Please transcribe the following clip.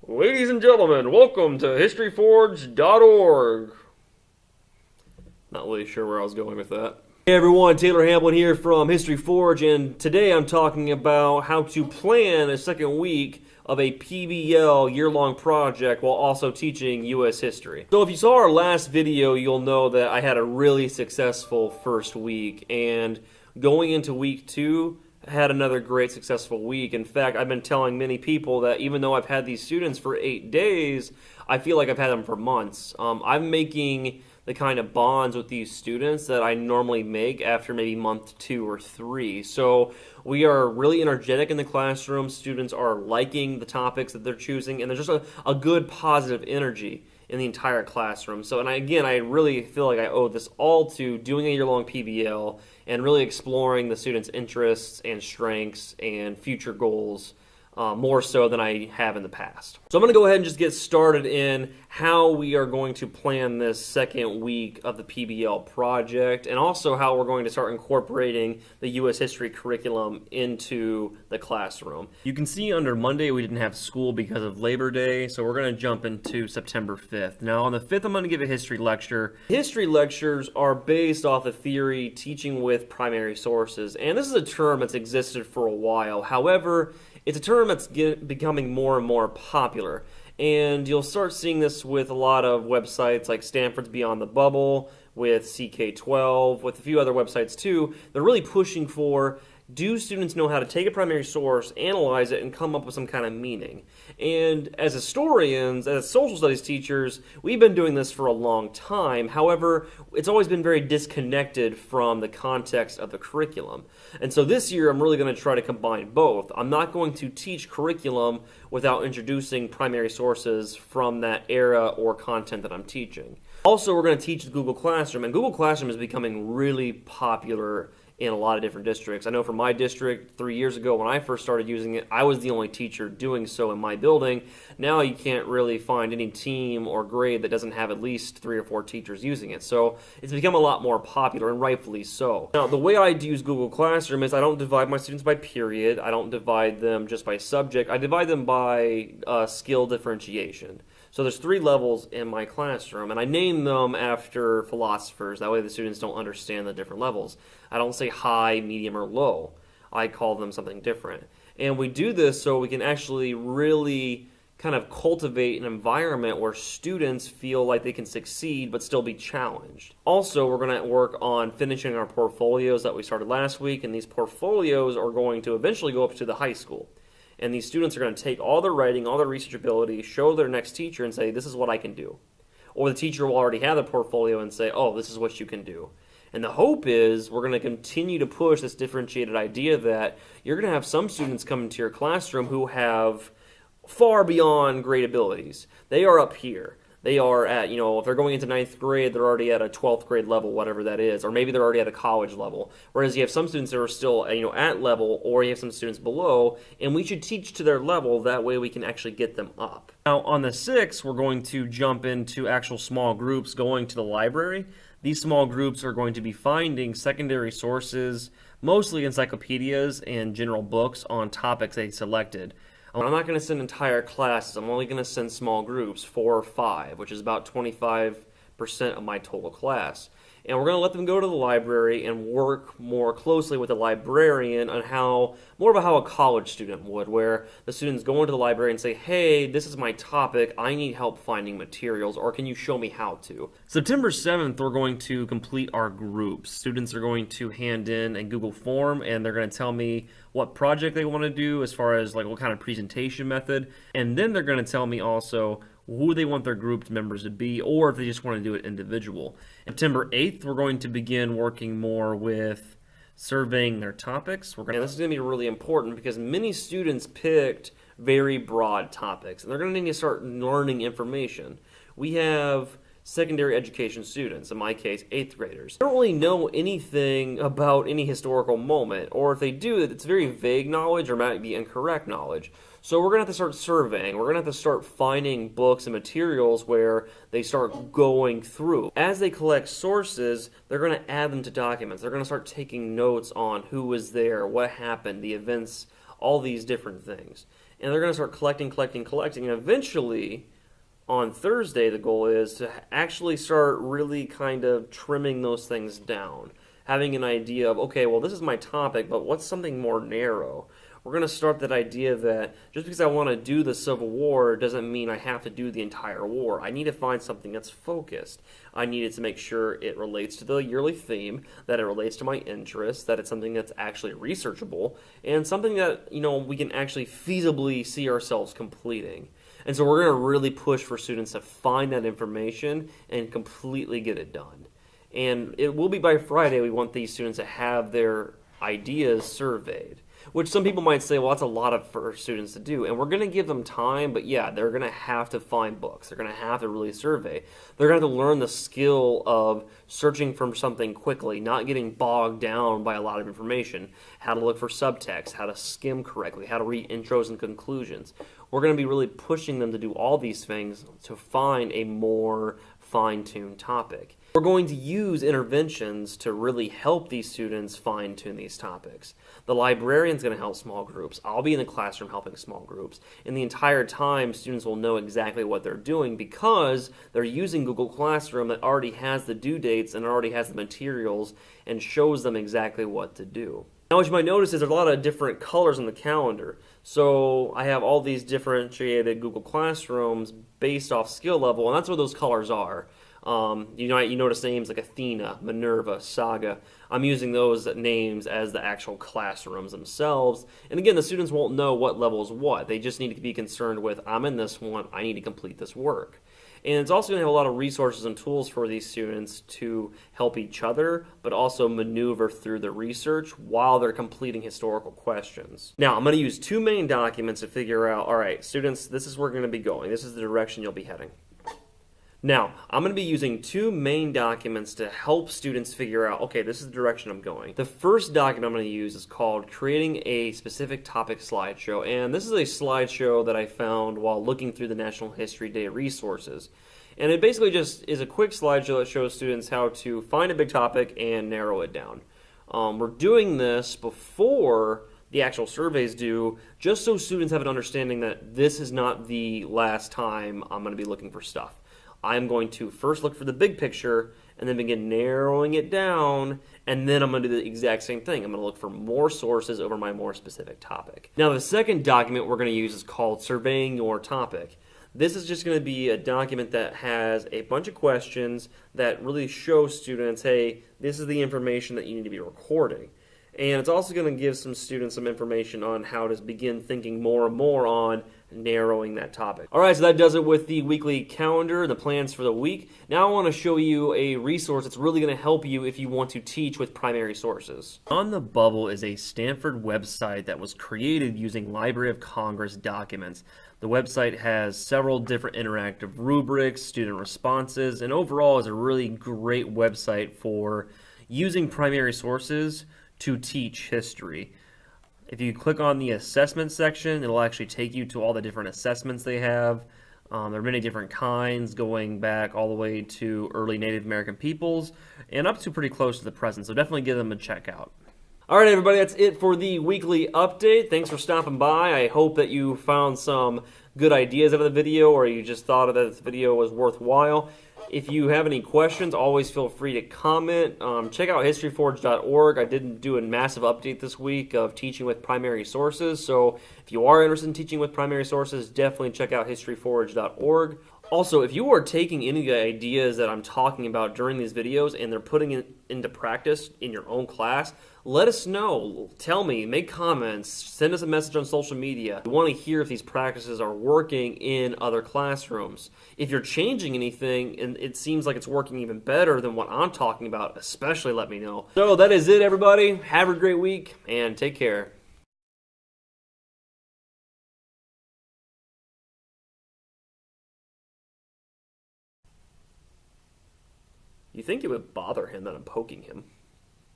Ladies and gentlemen, welcome to HistoryForge.org. Not really sure where I was going with that. Hey everyone, Taylor Hamblin here from History Forge, and today I'm talking about how to plan a second week of a PBL year-long project while also teaching U.S. history. So if you saw our last video, you'll know that I had a really successful first week, and going into week 2, had another great successful week. In fact, I've been telling many people that even though I've had these students for 8 days, I feel like I've had them for months. I'm making the kind of bonds with these students that I normally make after maybe month 2 or 3. So we are really energetic in the classroom. Students are liking the topics that they're choosing, and there's just a good positive energy in the entire classroom. So, and I really feel like I owe this all to doing a year-long PBL and really exploring the students' interests and strengths and future goals more so than I have in the past. So I'm going to go ahead and just get started in how we are going to plan this second week of the PBL project, and also how we're going to start incorporating the U.S. history curriculum into the classroom. You can see under Monday we didn't have school because of Labor Day, so we're going to jump into September 5th. Now on the 5th I'm going to give a history lecture. History lectures are based off of theory, teaching with primary sources, and this is a term that's existed for a while. However, it's a term that's becoming more and more popular, and you'll start seeing this with a lot of websites like Stanford's Beyond the Bubble, with CK12, with a few other websites too. They're really pushing for, do students know how to take a primary source, analyze it, and come up with some kind of meaning? And as historians, as social studies teachers, we've been doing this for a long time. However, it's always been very disconnected from the context of the curriculum. And so this year, I'm really going to try to combine both. I'm not going to teach curriculum without introducing primary sources from that era or content that I'm teaching. Also, we're going to teach the Google Classroom, and Google Classroom is becoming really popular in a lot of different districts. I know for my district, 3 years ago when I first started using it, I was the only teacher doing so in my building. Now you can't really find any team or grade that doesn't have at least 3 or 4 teachers using it. So it's become a lot more popular, and rightfully so. Now, the way I use Google Classroom is I don't divide my students by period. I don't divide them just by subject. I divide them by skill differentiation. So there's 3 levels in my classroom, and I name them after philosophers. That way the students don't understand the different levels. I don't say high, medium, or low. I call them something different. And we do this so we can actually really kind of cultivate an environment where students feel like they can succeed but still be challenged. Also, we're going to work on finishing our portfolios that we started last week, and these portfolios are going to eventually go up to the high school. And these students are going to take all their writing, all their research ability, show their next teacher and say, this is what I can do. Or the teacher will already have the portfolio and say, oh, this is what you can do. And the hope is we're going to continue to push this differentiated idea that you're going to have some students come into your classroom who have far beyond great abilities. They are up here. They are at, if they're going into 9th grade, they're already at a 12th grade level, whatever that is. Or maybe they're already at a college level. Whereas you have some students that are still, at level, or you have some students below, and we should teach to their level. That way we can actually get them up. Now, on the 6th, we're going to jump into actual small groups going to the library. These small groups are going to be finding secondary sources, mostly encyclopedias and general books on topics they selected. I'm not going to send entire classes. I'm only going to send small groups, 4 or 5, which is about 25% of my total class. And we're going to let them go to the library and work more closely with the librarian on more about how a college student would, where the students go into the library and say, hey, this is my topic, I need help finding materials, or can you show me how to? September 7th, we're going to complete our groups. Students are going to hand in a Google form, and they're going to tell me what project they want to do as far as what kind of presentation method, and then they're going to tell me also who they want their group members to be, or if they just want to do it individual. September 8th, we're going to begin working more with surveying their topics. And this is going to be really important because many students picked very broad topics, and they're going to need to start learning information. We have secondary education students, in my case, 8th graders. They don't really know anything about any historical moment, or if they do, it's very vague knowledge or might be incorrect knowledge. So we're going to have to start surveying. We're going to have to start finding books and materials where they start going through. As they collect sources, they're going to add them to documents. They're going to start taking notes on who was there, what happened, the events, all these different things. and they're going to start collecting, and eventually on Thursday the goal is to actually start really kind of trimming those things down, having an idea of, okay, well, this is my topic, but what's something more narrow? We're going to start that idea that just because I want to do the Civil War doesn't mean I have to do the entire war. I need to find something that's focused. I needed to make sure it relates to the yearly theme, that it relates to my interests, that it's something that's actually researchable, and something that, we can actually feasibly see ourselves completing. And so we're going to really push for students to find that information and completely get it done. And it will be by Friday we want these students to have their ideas surveyed, which some people might say, well, that's a lot for students to do. And we're going to give them time, but yeah, they're going to have to find books. They're going to have to really survey. They're going to have to learn the skill of searching for something quickly, not getting bogged down by a lot of information, how to look for subtext, how to skim correctly, how to read intros and conclusions. We're going to be really pushing them to do all these things to find a more fine-tuned topic. We're going to use interventions to really help these students fine-tune these topics. The librarian's going to help small groups. I'll be in the classroom helping small groups. And the entire time, students will know exactly what they're doing because they're using Google Classroom that already has the due dates and already has the materials and shows them exactly what to do. Now, what you might notice is there's a lot of different colors on the calendar. So I have all these differentiated Google Classrooms based off skill level, and that's what those colors are. You notice names like Athena, Minerva, Saga. I'm using those names as the actual classrooms themselves. And again, the students won't know what level is what. They just need to be concerned with, I'm in this one, I need to complete this work. And it's also going to have a lot of resources and tools for these students to help each other, but also maneuver through the research while they're completing historical questions. Now, I'm going to use two main documents to figure out, all right, students, this is where we're going to be going. This is the direction you'll be heading. Now, I'm going to be using two main documents to help students figure out, okay, this is the direction I'm going. The first document I'm going to use is called Creating a Specific Topic Slideshow, and this is a slideshow that I found while looking through the National History Day resources. And it basically just is a quick slideshow that shows students how to find a big topic and narrow it down. We're doing this before the actual surveys due, just so students have an understanding that this is not the last time I'm going to be looking for stuff. I'm going to first look for the big picture and then begin narrowing it down, and then I'm going to do the exact same thing. I'm going to look for more sources over my more specific topic. Now, the second document we're going to use is called Surveying Your Topic. This is just going to be a document that has a bunch of questions that really show students, hey, this is the information that you need to be recording. And it's also going to give some students some information on how to begin thinking more and more on narrowing that topic. Alright, so that does it with the weekly calendar, the plans for the week. Now I want to show you a resource that's really going to help you if you want to teach with primary sources. On the Bubble is a Stanford website that was created using Library of Congress documents. The website has several different interactive rubrics, student responses, and overall is a really great website for using primary sources to teach history. If you click on the assessment section, it'll actually take you to all the different assessments they have. There are many different kinds, going back all the way to early Native American peoples and up to pretty close to the present, so definitely give them a check out. Alright everybody, that's it for the weekly update. Thanks for stopping by. I hope that you found some good ideas out of the video, or you just thought that this video was worthwhile. If you have any questions, always feel free to comment. Check out historyforge.org. I didn't do a massive update this week of teaching with primary sources, so if you are interested in teaching with primary sources, definitely check out historyforge.org. Also, if you are taking any of the ideas that I'm talking about during these videos and they're putting it into practice in your own class, let us know. Tell me, make comments, send us a message on social media. We want to hear if these practices are working in other classrooms. If you're changing anything and it seems like it's working even better than what I'm talking about, especially let me know. So that is it, everybody. Have a great week and take care. You think it would bother him that I'm poking him?